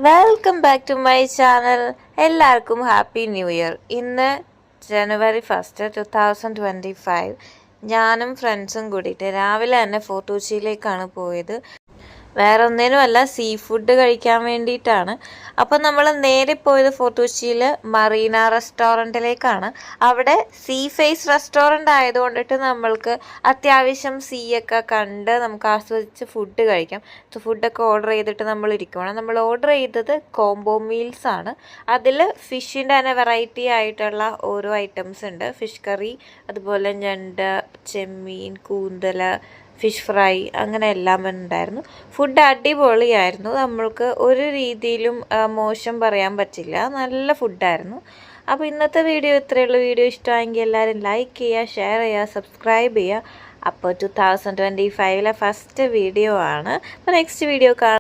Welcome back to my channel. എല്ലാവർക്കും happy new year. ഇന്ന് ജനുവരി 1, 2025. ഞാനും ഫ്രണ്ട്സും കൂടിയിട്ട് രാവിലെ തന്നെ ഫോർട്ട് കൊച്ചിയിലേക്കാണ് പോയത്. വേറെ ഒന്നിനുമല്ല, സീ ഫുഡ് കഴിക്കാൻ വേണ്ടിയിട്ടാണ്. അപ്പം നമ്മൾ നേരെ പോയത് ഫോർട്ട് കൊച്ചിയിൽ മറീന റെസ്റ്റോറൻറ്റിലേക്കാണ്. അവിടെ സീ ഫേസ് റെസ്റ്റോറൻ്റ് ആയതുകൊണ്ടിട്ട് നമ്മൾക്ക് അത്യാവശ്യം സീയൊക്കെ കണ്ട് നമുക്ക് ആസ്വദിച്ച് ഫുഡ് കഴിക്കാം. ഫുഡൊക്കെ ഓർഡർ ചെയ്തിട്ട് നമ്മൾ ഇരിക്കുവാണ്. നമ്മൾ ഓർഡർ ചെയ്തത് കോംബോ മീൽസ് ആണ്. അതിൽ ഫിഷിൻ്റെ തന്നെ വെറൈറ്റി ആയിട്ടുള്ള ഓരോ ഐറ്റംസ് ഉണ്ട്. ഫിഷ് കറി, അതുപോലെ ഞണ്ട്, ചെമ്മീൻ, കൂന്തൽ, ഫിഷ് ഫ്രൈ, അങ്ങനെ എല്ലാം ഉണ്ടായിരുന്നു. ഫുഡ് അടിപൊളിയായിരുന്നു. നമ്മൾക്ക് ഒരു രീതിയിലും മോശം പറയാൻ പറ്റില്ല. നല്ല ഫുഡായിരുന്നു. അപ്പോൾ ഇന്നത്തെ വീഡിയോ ഇത്രയുള്ള. വീഡിയോ ഇഷ്ടമായെങ്കിൽ എല്ലാവരും ലൈക്ക് ചെയ്യുക, ഷെയർ ചെയ്യുക, സബ്സ്ക്രൈബ് ചെയ്യുക. അപ്പോൾ 2025 ഫസ്റ്റ് വീഡിയോ ആണ്. അപ്പോൾ നെക്സ്റ്റ് വീഡിയോ കാണാം.